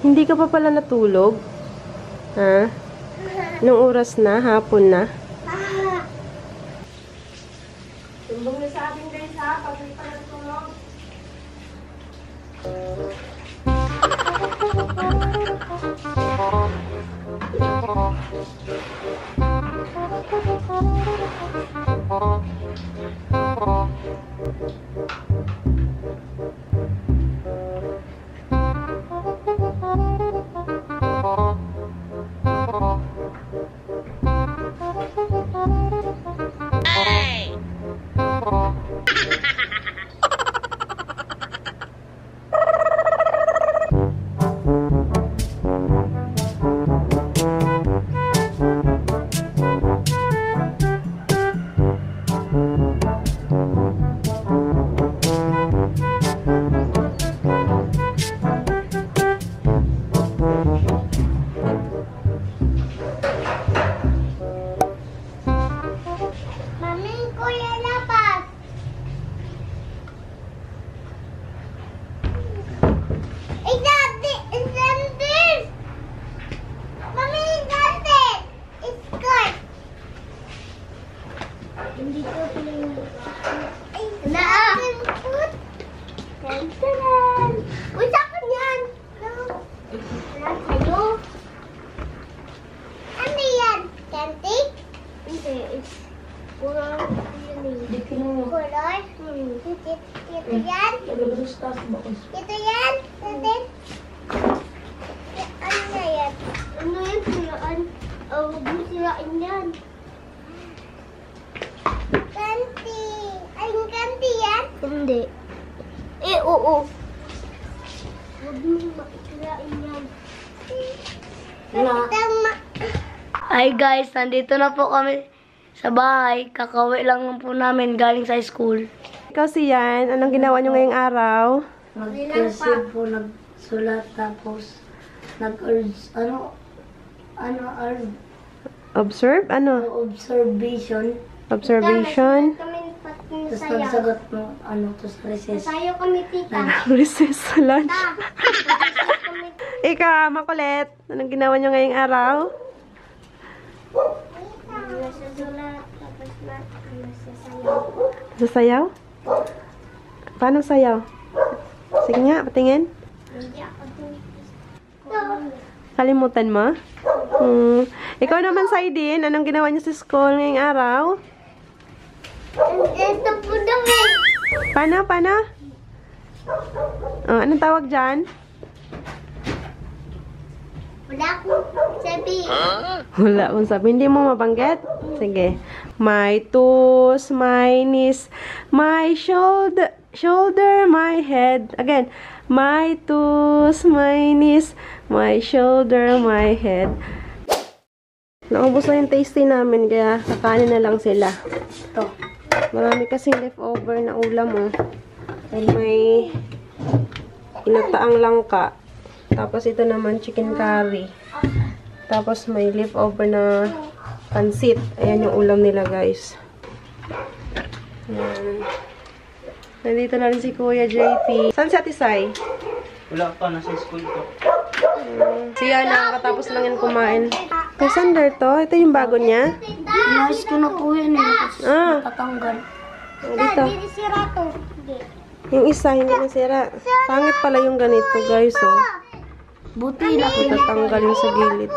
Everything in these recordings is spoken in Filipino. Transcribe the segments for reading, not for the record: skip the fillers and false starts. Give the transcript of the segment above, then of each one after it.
Hindi ka pa pala natulog? Ha? Anong oras na? Hapon na? Tumbong na sa akin guys ha, pag may pala natulog. Ito yan. Ano na yan? Ano yan? Siraan. Huwag mo sirain yan. Kanti. Ay, kanti yan? Hindi. Oo. Huwag mo sirain yan. Hi guys, nandito na po kami sa bahay. Kakauwi lang po namin galing sa school. Ikaw si Yan, anong ginawa nyo ngayong araw? Nag-cursive po, nagsulat, tapos Observe? Ano? observation. Observation? Tapos nagsagot mo, tapos recess. Sayo kami, tita. Recess sa lunch. Ikaw, makulit. Anong ginawa nyo ngayong araw? Nasusulat, tapos nasasayaw. Sasayaw? Paano sayaw? Sige nga, patingin. Hindi ako din. Kalimutan mo? Ikaw naman, Saidin, anong ginawa niyo sa school ngayong araw? Ito po dami. Paano? Anong tawag dyan? Wala akong sabi. Wala akong sabi. Hindi mo mabanggit? Sige. My toes, my knees, my shoulder, my head. Again. My toes, my knees, my shoulder, my head. Naubos na yung tasty namin, kaya kakanin na lang sila. Ito. Marami kasing leftover na ulam, oh. And may inataang langka. Tapos ito naman chicken curry. Tapos may leftover na pansit. Ayan yung ulam nila, guys. Ayan. Nandito na rin si Kuya JP. Saan si Ate Sai? Wala pa, nasa school ko. Siya, nakakatapos lang yan kumain. Kay Sander to? Ito yung bago niya? Nais ko na po yan eh. Tatanggal. Dito. Hindi sira to. Yung isa, hindi nasira. Pangit pala yung ganito, guys, oh. Buti lang. Itatanggal yung sa gilid.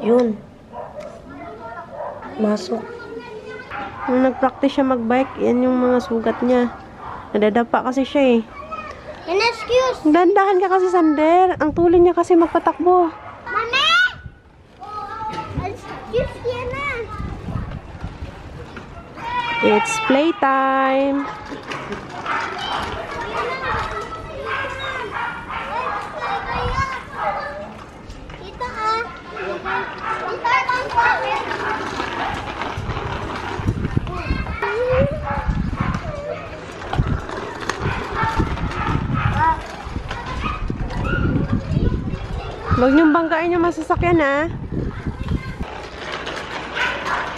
Yun. Masok. Nung nag-practice siya mag-bike, yan yung mga sugat niya. Nadadapa kasi siya, eh. Excuse. Dandahan ka kasi, Sander. Ang tuloy niya kasi magpatakbo. Mami! Excuse yan na. It's playtime. Ito ah. Huwag niyong banggain yung masasakyan, ha?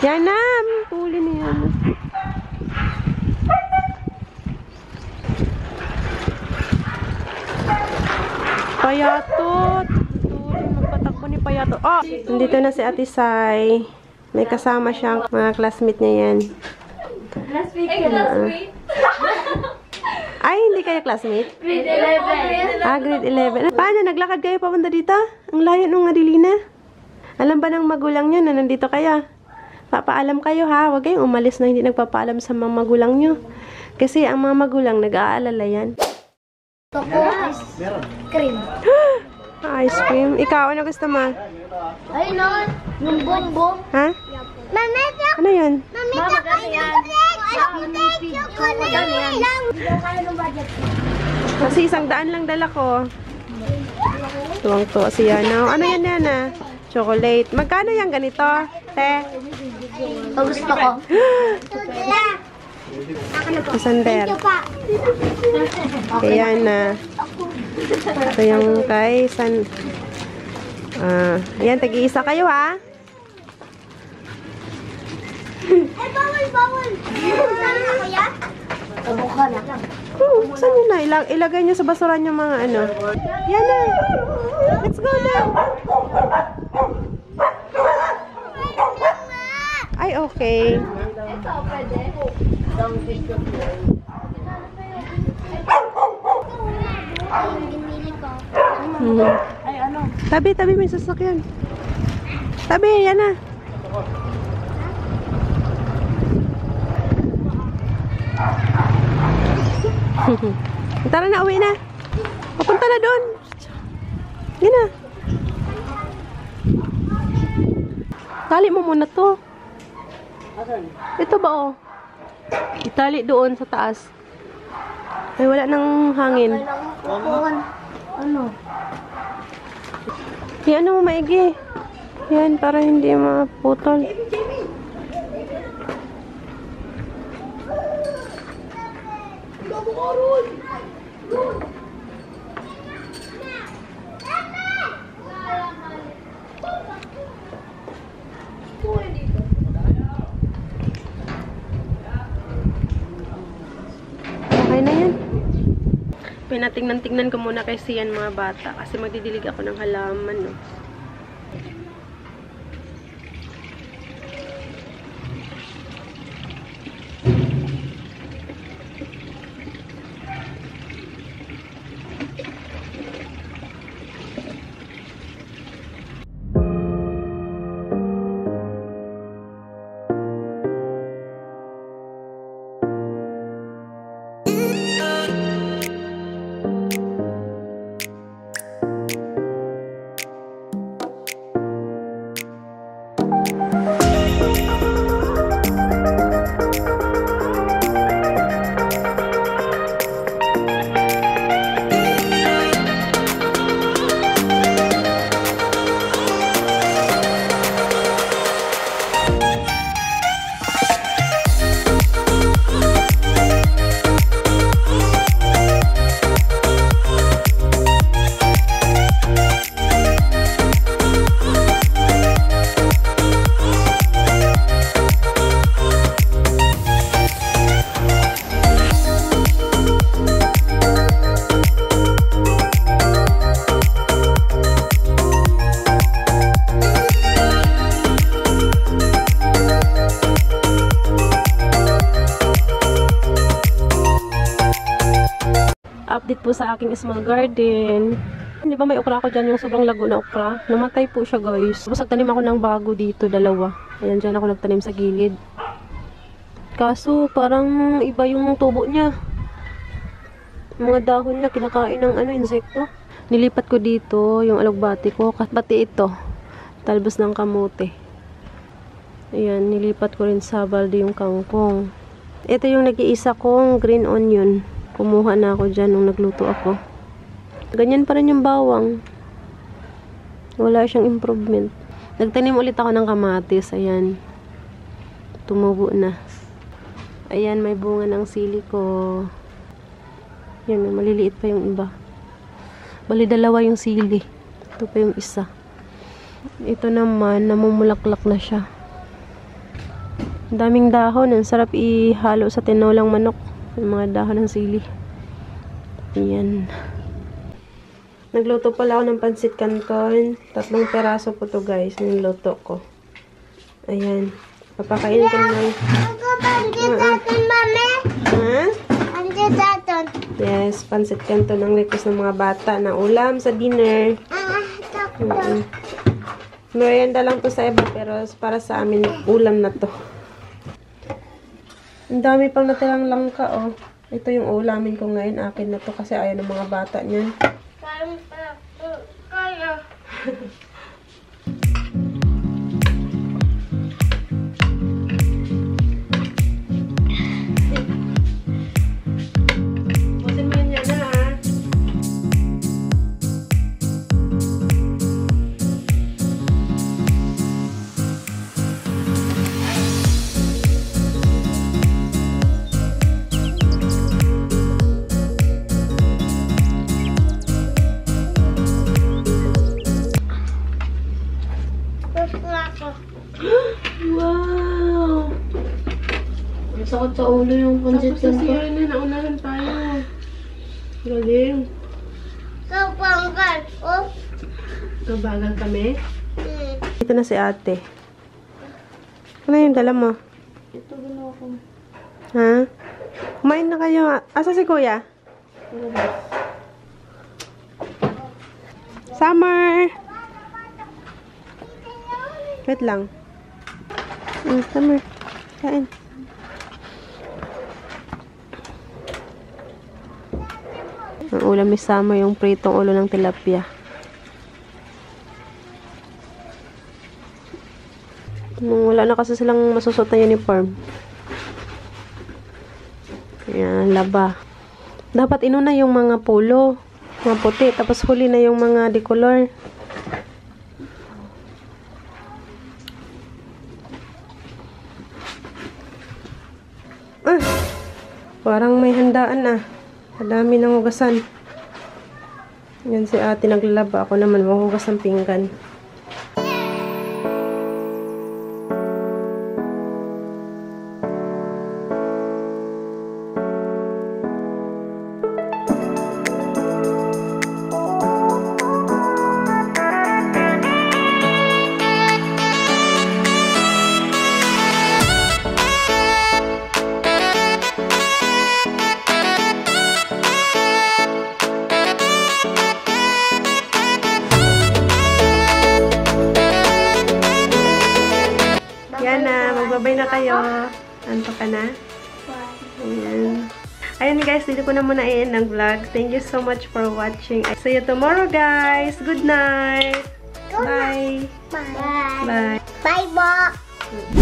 Yan na. Tuli na yan. Payatot. Tuloy magpatakbo ni Payatot. Oh! Nandito na si Ate Sai. May kasama siyang mga classmate niya yan. Ay, hindi kayo classmate? Grade 11. Ah, grade 11. Paano? Naglakad kayo papunta dito? Ang layo nung Adelina. Alam ba ng magulang nyo na nandito kayo? Papaalam kayo ha. Huwag kayong umalis na hindi nagpapaalam sa mga magulang nyo. Kasi ang mga magulang nag-aalala yan. Ito po, ice cream. Ice cream. Ikaw, ano gusto mo? Ay, no. Yung bongbong. Ha? Mami, Ano yun? mami, Magkano yan? Magkano yan? Kaya ng budget. Kasi 100 lang dala ko. Tuwang-tuwa si Yana. Ano yan, Yana? Chocolate. Magkano yan ganito? Te? Ito gusto ko. Sander. Kaya na. Ito yung kay San. Ayan, tag-iisa kayo ha. Ay, bawal, bawal. Saan na kuya? Kabuka na. Saan yun na? Ilagay nyo sa basuran yung mga ano. Yan na. Let's go na. Ay, okay. Ay, ano? Tabi, may sasakyan. Tabi, yan na. Tara na, uwi na. Papunta na doon. Yan na. Tali mo muna to. Ito ba oh? Itali doon sa taas. Ay, wala nang hangin. Ano? Yan mo maigi. Yan, para hindi maputol. Okay na yan. Pinatingnan-tingnan ko muna kay Sian mga bata kasi magdidilig ako ng halaman, no. Update po sa aking small garden. Di ba may okra ako dyan, yung sobrang lago na okra? Namatay po siya, guys. Tapos nagtanim ako ng bago dito, dalawa. Ayan, dyan ako nagtanim sa gilid. Kaso, parang iba yung tubo niya. Yung mga dahon niya, kinakain ng insekto. Nilipat ko dito yung alugbati ko. Pati ito, talbos ng kamote. Ayan, nilipat ko rin sa balde yung kangkong. Ito yung nag-iisa kong green onion. Kumuha na ako dyan nung nagluto ako. Ganyan pa rin yung bawang. Wala siyang improvement. Nagtanim ulit ako ng kamatis. Ayan. Tumubo na. Ayan, may bunga ng sili ko. Yan, maliliit pa yung iba. Bali, dalawa yung sili. Ito pa yung isa. Ito naman, namumulaklak na siya. Daming dahon. Ang sarap ihalo sa tinolang manok. Yung mga dahon ng sili. Ayan. Nagluto pala ako ng pansit canton. 3 peraso po to guys, yung luto ko. Ayan. Papakainin ko na ng... Ako pansit natin, mami. Ha? Pansit natin. Yes, pansit canton ang request ng mga bata na ulam sa dinner. Takot. Merienda lang to sa iba, pero para sa amin, ulam na to. Ang dami pang natirang langka, oh. Ito yung ulamin ko ngayon. Akin na to kasi ayaw ng mga bata niyan. Kaya. Butin mo yun yan, ha? Wow! Sakot sa ulo yung pansit Tapos na canton. siya na, naunahan tayo. Galing. Kapanggal. Oh. Kabagal kami. Ito na si ate. Ano yung dala mo? Ito ginawa ko. Ha? Kumain na kayo. Asa si kuya? Summer! Wait lang. Summer. Kain. Ang ulam ni Summer yung pritong ulo ng tilapia. Wala na kasi silang masusot na uniform. Ayan, laba. Dapat inuna yung mga polo. Mga puti. Tapos huli na yung mga decolor. Parang may handaan ah. Madami ng hugasan. Yan si ate naglalaba. Ako naman maghugas ng pinggan. Yan na, magbabay na kayo. Anto ka na? Ayan. Ayan guys, dito ko na muna i-end ang vlog. Thank you so much for watching. I see you tomorrow guys. Good night. Bye. Bye. Bye. Bye, Bo.